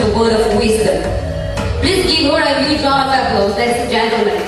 a word of wisdom. Please give her a huge round of applause, ladies and gentlemen.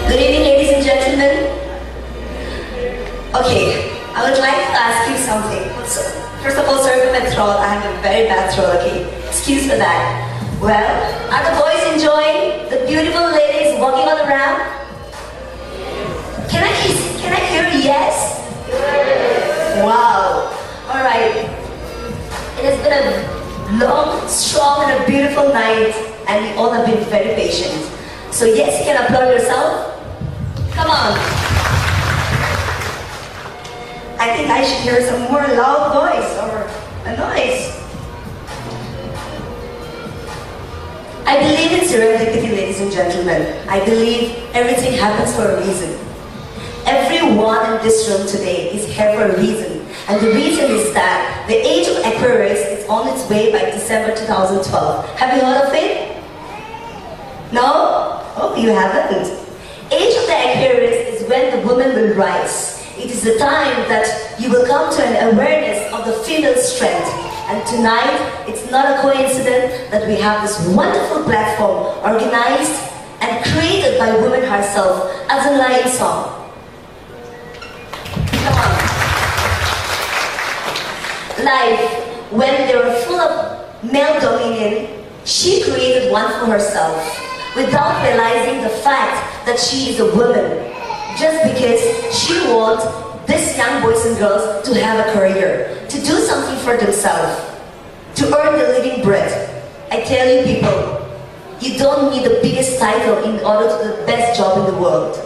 Good evening, ladies and gentlemen. Okay, I would like to ask you something. First of all, sorry for my throat. I have a very bad throat, okay? Excuse for that. Well, are the boys enjoying the beautiful ladies walking on the ramp? Can I hear a yes? Wow. Alright. It has been a long, strong, and a beautiful night, and we all have been very patient. So yes, you can applaud yourself. Come on. I think I should hear some more loud voice or a noise. I believe in serendipity, ladies and gentlemen. I believe everything happens for a reason. Everyone in this room today is here for a reason. And the reason is that the age of Aquarius is on its way by December 2012. Have you heard of it? No? Oh, you haven't. Age of the Aquarius is when the woman will rise. It is the time that you will come to an awareness of the female strength. And tonight, it's not a coincidence that we have this wonderful platform organized and created by woman herself, Azungla Imsong. Come on. Life, when they were full of male dominion, she created one for herself, without realizing the fact that she is a woman, just because she wants these young boys and girls to have a career, to do something for themselves, to earn the living bread. I tell you people, you don't need the biggest title in order to do the best job in the world.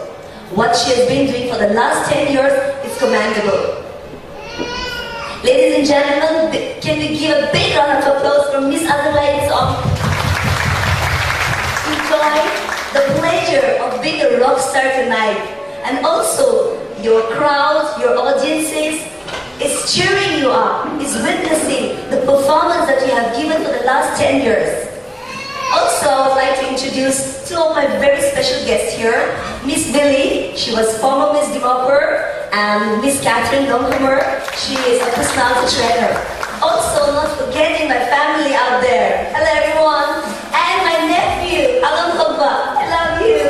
What she has been doing for the last 10 years is commendable. Ladies and gentlemen, can we give a big round of applause for Miss Azungla Imsong? Enjoy the pleasure of being a rock star tonight, and also your crowd, your audiences is cheering you up, is witnessing the performance that you have given for the last 10 years. Also, I would like to introduce two of my very special guests here. Miss Billy, she was former Miss Dimapur, and Miss Catherine Donghammer, she is a personality trainer. Also, not forgetting my family out there. Hello everyone. And my nephew, Alam Kogba. I love you.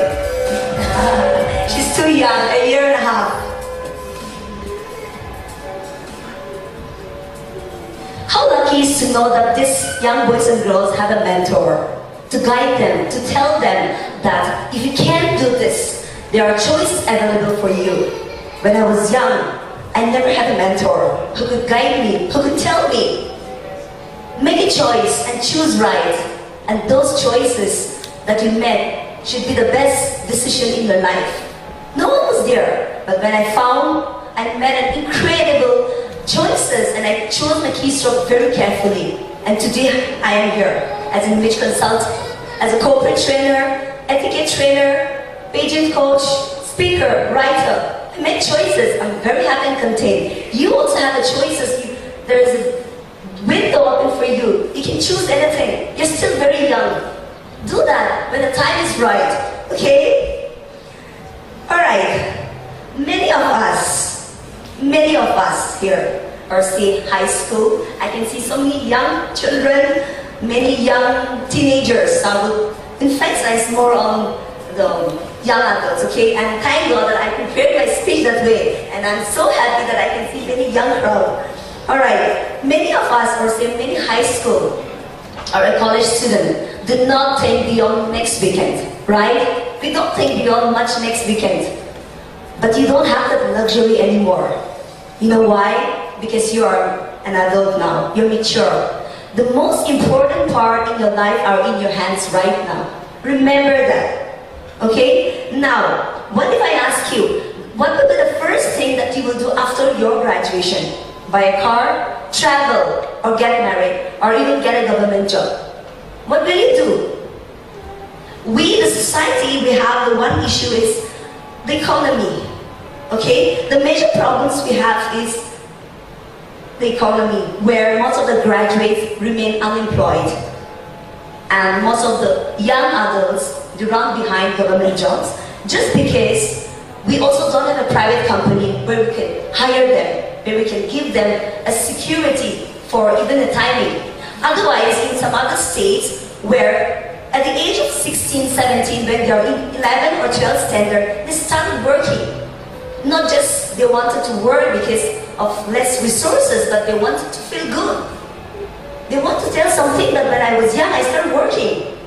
She's too young, a year and a half. How lucky is to know that these young boys and girls have a mentor, to guide them, to tell them that if you can't do this, there are choices available for you. When I was young, I never had a mentor who could guide me, who could tell me, make a choice and choose right. And those choices that you made should be the best decision in your life. No one was there, but when I made an incredible choices, and I chose my keystroke very carefully. And today I am here as an image consultant, as a corporate trainer, etiquette trainer, pageant coach, speaker, writer. I make choices. I'm very happy and content. You also have the choices. There is a window open for you. You can choose anything. You're still very young. Do that when the time is right. Okay? Alright. Many of us here are still high school. I can see so many young children, many young teenagers. I would emphasize more on the young adults, okay? And thank God that I prepared my speech that way. And I'm so happy that I can see many young crowd. Alright, many of us, or say many high school or a college student, did not think beyond next weekend, right? We don't think beyond much next weekend. But you don't have that luxury anymore. You know why? Because you are an adult now. You're mature. The most important part in your life are in your hands right now. Remember that. Okay? Now, what if I ask you, what would be the first thing that you will do after your graduation? Buy a car, travel, or get married, or even get a government job? What will you do? We, the society, we have the one issue is the economy. Okay? The major problems we have is the economy, where most of the graduates remain unemployed. And most of the young adults, they run behind government jobs just because we also don't have a private company where we can hire them, where we can give them a security for even the timing. Otherwise, in some other states where at the age of 16, 17, when they are in 11 or 12 standard, they started working. Not just they wanted to work because of less resources, but they wanted to feel good. They want to tell something that when I was young, I started working.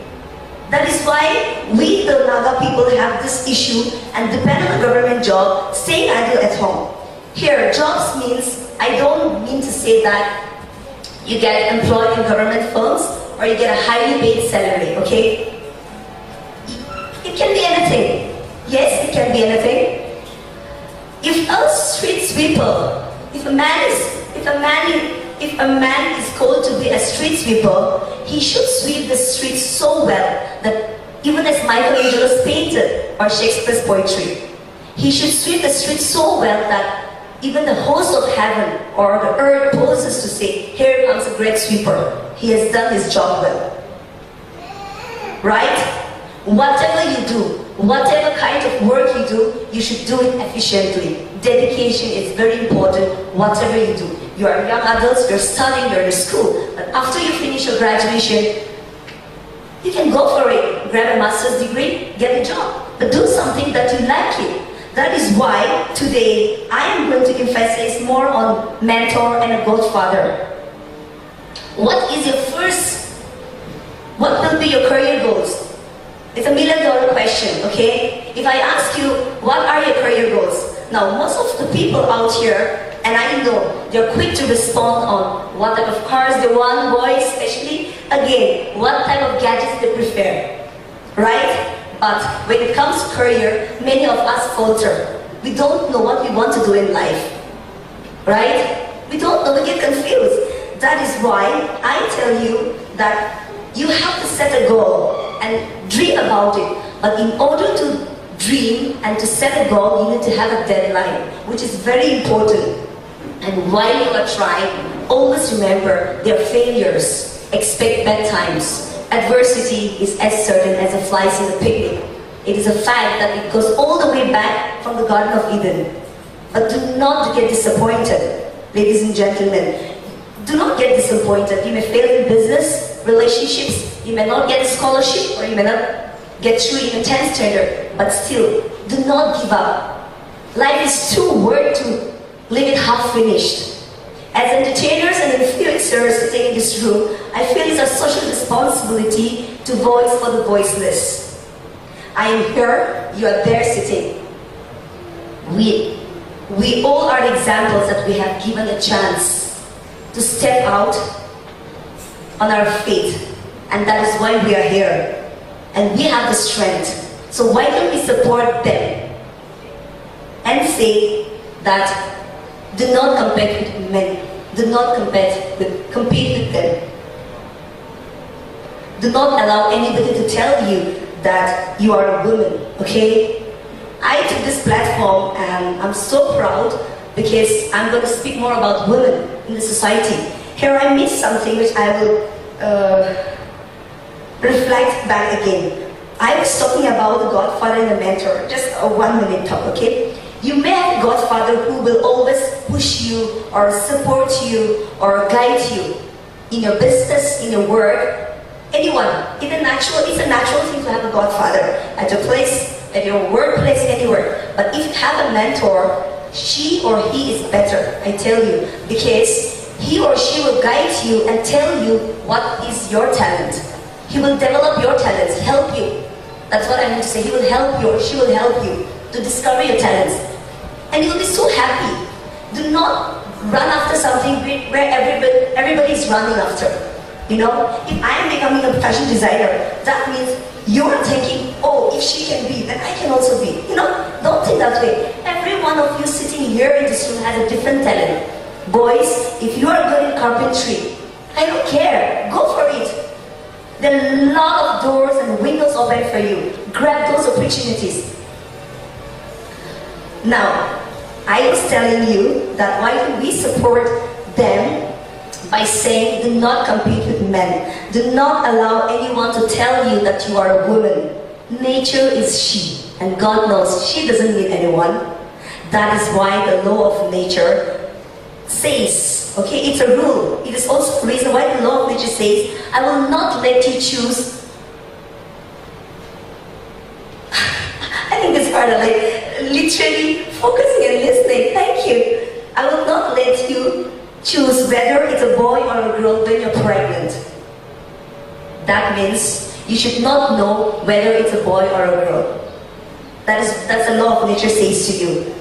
That is why we, the Naga people, have this issue and depend on a government job, staying idle at home. Here, jobs means, I don't mean to say that you get employed in government firms or you get a highly paid salary, okay? It can be anything. Yes, it can be anything. If a street sweeper, if a man is called to be a street sweeper, he should sweep the streets so well that even as Michelangelo's painted or Shakespeare's poetry, he should sweep the streets so well that even the host of heaven or the earth poses to say, here comes a great sweeper. He has done his job well. Right? Whatever you do, whatever kind of work you do, you should do it efficiently. Dedication is very important, whatever you do. You are young adults, you're studying, you're in school. But after you finish your graduation, you can go for it. Grab a master's degree, get a job. But do something that you like it. That is why today I am going to emphasize more on mentor and a godfather. What will be your career goals? It's $1 million question, okay? If I ask you, what are your career goals? Now, most of the people out here, and I know, they're quick to respond on what type of cars they want, boys especially. Again, what type of gadgets they prefer, right? But when it comes to career, many of us falter. We don't know what we want to do in life, right? We don't know, we get confused. That is why I tell you that you have to set a goal and dream about it. But in order to dream and to set a goal, you need to have a deadline, which is very important. And while you are trying, always remember there are failures. Expect bad times. Adversity is as certain as the flies in the picnic. It is a fact that it goes all the way back from the Garden of Eden. But do not get disappointed, ladies and gentlemen. Do not get disappointed. You may fail in business, relationships, you may not get a scholarship, or you may not get through in a 10th standard, but still, do not give up. Life is too worth to leave it half finished. As entertainers and influencers sitting in this room, I feel it's our social responsibility to voice for the voiceless. I am here, you are there sitting. We all are examples that we have given a chance to step out on our feet, and that is why we are here. And we have the strength. So why don't we support them and say that do not compete with men. Do not compete with them. Do not allow anybody to tell you that you are a woman, okay? I took this platform and I'm so proud because I'm going to speak more about women in the society. Here I missed something which I will reflect back again. I was talking about the godfather and the mentor, just a 1 minute talk, okay? You may have a godfather who will always push you or support you or guide you in your business, in your work, anyone. It's a natural thing to have a godfather at your place, at your workplace, anywhere. But if you have a mentor, she or he is better, I tell you, because he or she will guide you and tell you what is your talent. He will develop your talents, help you. That's what I mean to say. He will help you or she will help you to discover your talents. And you'll be so happy. Do not run after something where everybody is running after. You know, if I am becoming a fashion designer, that means you're thinking, oh, if she can be, then I can also be. You know, don't think that way. Every one of you sitting here in this room has a different talent. Boys, if you are good in carpentry, I don't care, go for it. There are a lot of doors and windows open for you. Grab those opportunities. Now, I was telling you that why do we support them by saying do not compete with men. Do not allow anyone to tell you that you are a woman. Nature is she, and God knows she doesn't need anyone. That is why the law of nature says, okay, it's a rule. It is also the reason why the law of nature says, I will not let you choose. I think it's part of like literally focusing and listening. Thank you. I will not let you choose whether it's a boy or a girl when you're pregnant. That means you should not know whether it's a boy or a girl. That's the law of nature says to you.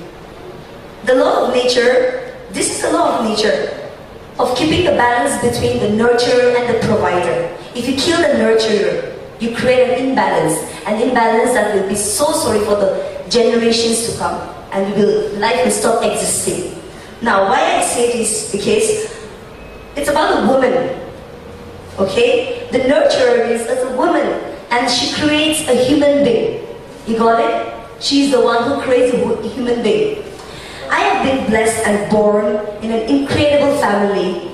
The law of nature, this is the law of nature, of keeping the balance between the nurturer and the provider. If you kill the nurturer, you create an imbalance that will be so sorry for the generations to come, and life will stop existing. Now, why I say this? Because it's about a woman. Okay? The nurturer is as a woman, and she creates a human being. You got it? She's the one who creates a human being. I have been blessed and born in an incredible family.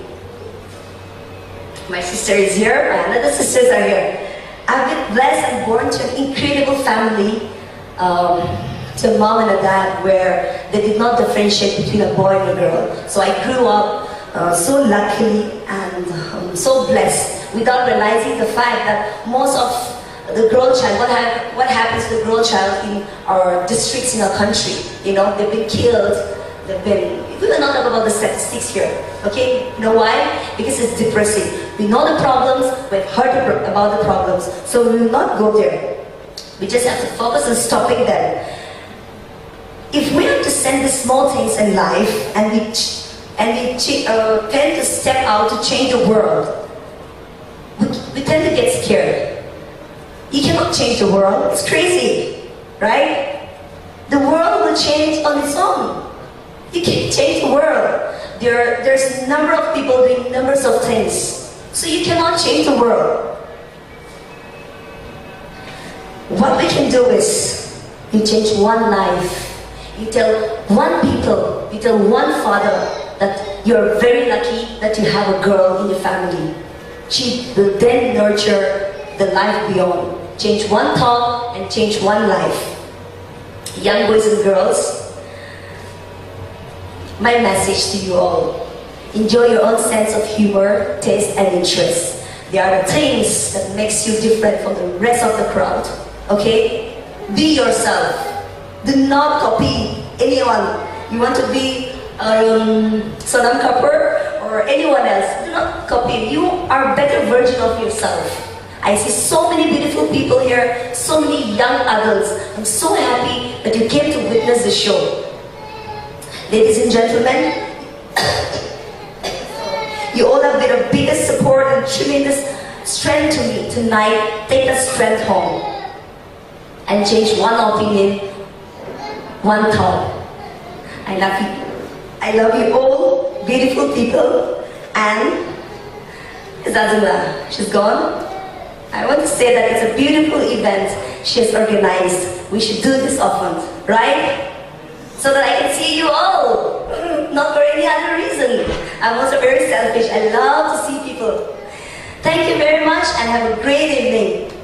My sister is here, my other sisters are here. I've been blessed and born to an incredible family, to a mom and a dad where they did not differentiate between a boy and a girl. So I grew up so luckily and so blessed without realizing the fact that most of the girl child, what happens to the girl child in our districts in our country, you know, they've been killed, we will not talk about the statistics here, okay? You know why? Because it's depressing. We know the problems, we've heard about the problems, so we will not go there. We just have to focus on stopping them. If we have to send the small things in life and we tend to step out to change the world, we tend to get scared. You cannot change the world, it's crazy, right? The world will change on its own. You can't change the world. There's a number of people doing numbers of things, so you cannot change the world. What we can do is, you change one life. You tell one people, you tell one father that you're very lucky that you have a girl in your family. She will then nurture the life beyond. Change one thought and change one life. Young boys and girls, my message to you all, enjoy your own sense of humor, taste and interest. They are the things that makes you different from the rest of the crowd. Okay? Be yourself. Do not copy anyone. You want to be Sonam Kapoor or anyone else. Do not copy. You are a better version of yourself. I see so many beautiful people here, so many young adults. I'm so happy that you came to witness the show. Ladies and gentlemen, you all have been a biggest support and tremendous strength to me tonight. Take that strength home and change one opinion, one thought. I love you. I love you all, beautiful people. And is Azungla? She's gone. I want to say that it's a beautiful event she has organized. We should do this often, right? So that I can see you all, not for any other reason. I'm also very selfish. I love to see people. Thank you very much and have a great evening.